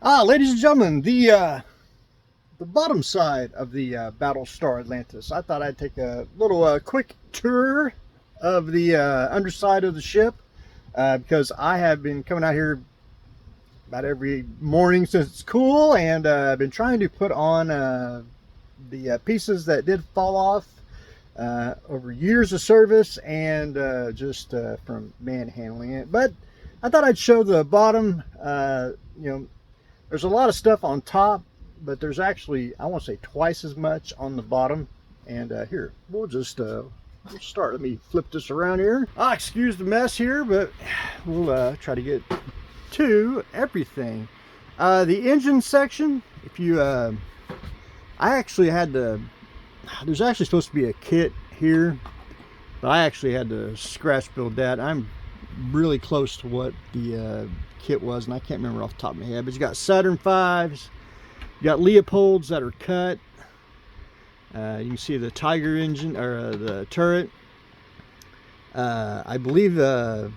Ladies and gentlemen, the bottom side of the Battlestar Atlantis. I thought I'd take a little quick tour of the underside of the ship because I have been coming out here about every morning since it's cool, and I've been trying to put on the pieces that did fall off over years of service and just from manhandling it. But I thought I'd show the bottom. There's a lot of stuff on top, but there's actually, I want to say, twice as much on the bottom. And here, we'll just we'll start. Let me flip this around here. Excuse the mess here, but we'll try to get to everything. The engine section, if you, I actually had to, there's actually supposed to be a kit here, but I actually had to scratch build that. I'm really close to what the kit was, and I can't remember off the top of my head, but you got Saturn 5s, you got Leopolds that are cut. You can see the Tiger engine, or the turret. I believe that's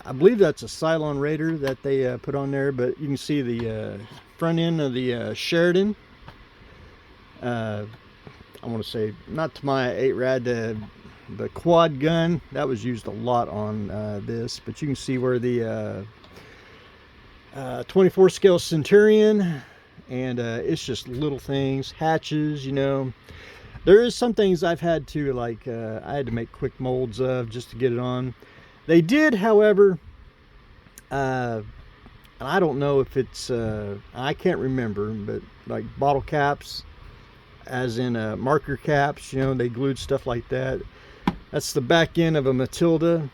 a Cylon Raider that they put on there, but you can see the front end of the Sheridan. I want to say, not to my 8-rad, the quad gun that was used a lot on this, but you can see where the 24 scale Centurion, and it's just little things, hatches, you know. There is some things I've had to, like, I had to make quick molds of just to get it on. They did, however, and I don't know if it's, I can't remember, but like bottle caps, as in marker caps, you know, they glued stuff like that. That's the back end of a Matilda.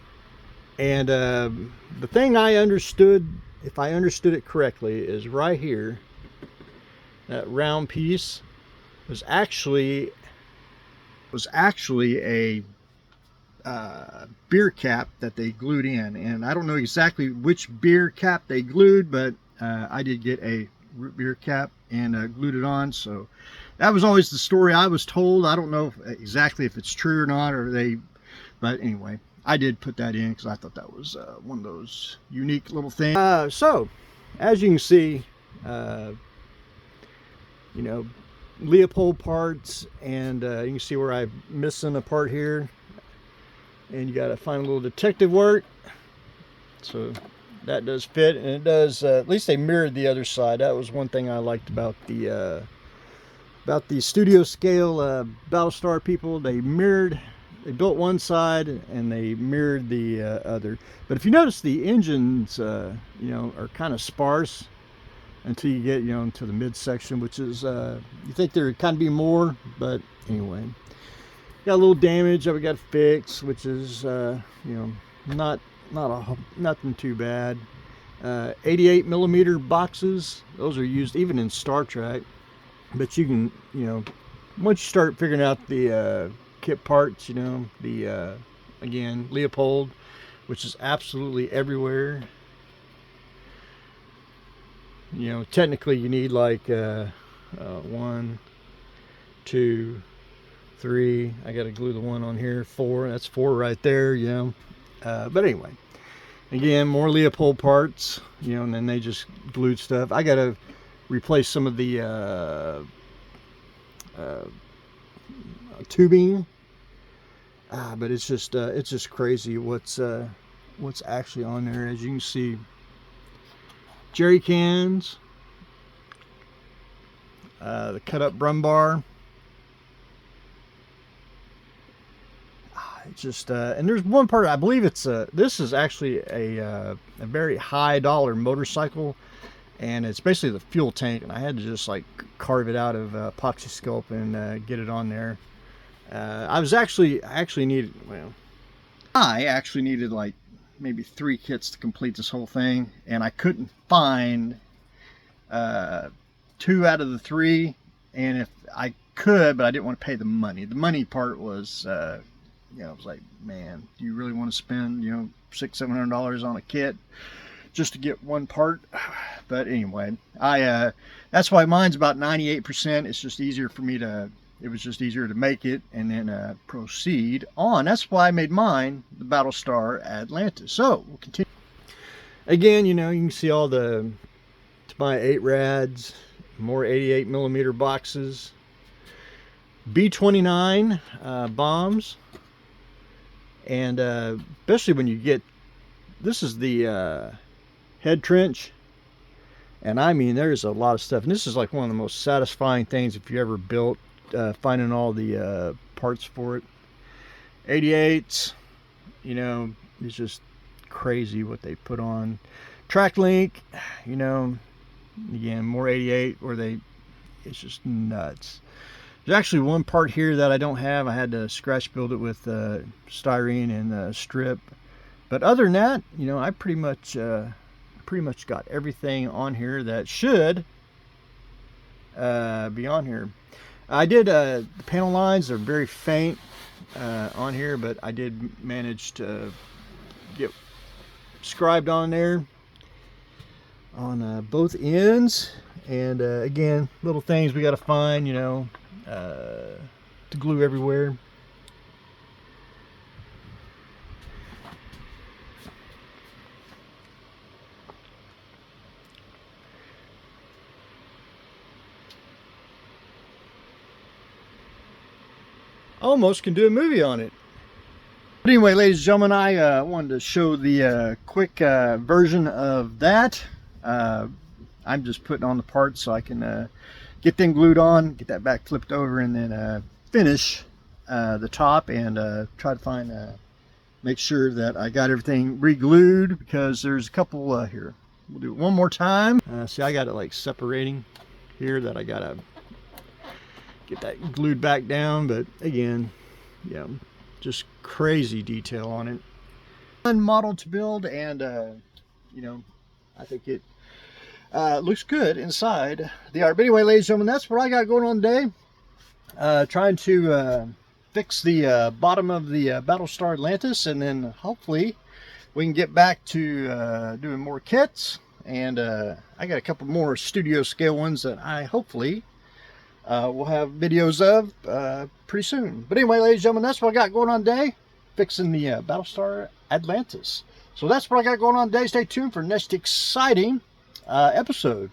And the thing I understood, if I understood it correctly, is right here. That round piece was actually a beer cap that they glued in. And I don't know exactly which beer cap they glued, but I did get a root beer cap and glued it on. So that was always the story I was told. I don't know exactly if it's true or not, or but anyway, I did put that in because I thought that was one of those unique little things. So, as you can see, you know, Leopold parts, and you can see where I'm missing a part here, and you got to find a little detective work. So that does fit, and it does. At least they mirrored the other side. That was one thing I liked about the studio scale Battlestar people. They mirrored. They built one side and they mirrored the other. But if you notice, the engines, you know, are kind of sparse until you get, you know, into the midsection, which is, you think there would kind of be more, but anyway. Got a little damage that we got to fix, which is, you know, nothing too bad. 88 millimeter boxes, those are used even in Star Trek. But you can, you know, once you start figuring out the kit parts, you know, the again, Leopold, which is absolutely everywhere. You know, technically you need like 1, 2, 3. I got to glue the one on here. 4. That's 4 right there. You know, but anyway, again, more Leopold parts. You know, and then they just glued stuff. I got to replace some of the tubing. But it's just crazy what's actually on there. As you can see, jerry cans, the cut up brum bar. It's just and there's one part, I believe it's this is actually a very high dollar motorcycle, and it's basically the fuel tank, and I had to just like carve it out of epoxy sculpt and get it on there. I actually needed like maybe 3 kits to complete this whole thing, and I couldn't find 2 out of the 3. And if I could, but I didn't want to pay the money. The money part was, you know, I was like, man, do you really want to spend, you know, $600-700 on a kit just to get one part? But anyway, that's why mine's about 98%. It's just easier for me to. It was just easier to make it and then proceed on. That's why I made mine the Battlestar Atlantis. So we'll continue. Again, you know, you can see all the to my 8 rads, more 88 millimeter boxes, B-29 bombs, and especially when you get, this is the head trench, and I mean there's a lot of stuff, and this is like one of the most satisfying things if you ever built, finding all the parts for it. 88s, you know, it's just crazy what they put on. Track link, you know, again, more 88 where it's just nuts. There's actually one part here that I don't have. I had to scratch build it with styrene and strip, but other than that, you know, I pretty much got everything on here that should be on here. I did the panel lines are very faint on here, but I did manage to get scribed on there on both ends. And again, little things we got to find, you know, to glue everywhere. Almost can do a movie on it. But anyway, ladies and gentlemen, I wanted to show the quick version of that. I'm just putting on the parts so I can get them glued on, get that back flipped over, and then finish the top and try to find, make sure that I got everything re-glued, because there's a couple here. We'll do it one more time. See, I got it like separating here that I gotta get that glued back down, but again, yeah, just crazy detail on it. Fun model to build, and you know, I think it looks good inside the art. But anyway, ladies and gentlemen, that's what I got going on today. Trying to fix the bottom of the Battlestar Atlantis, and then hopefully we can get back to doing more kits. And I got a couple more studio scale ones that I hopefully we'll have videos of pretty soon. But anyway, ladies and gentlemen, that's what I got going on today, fixing the Battlestar Atlantis. So that's what I got going on today. Stay tuned for next exciting episode.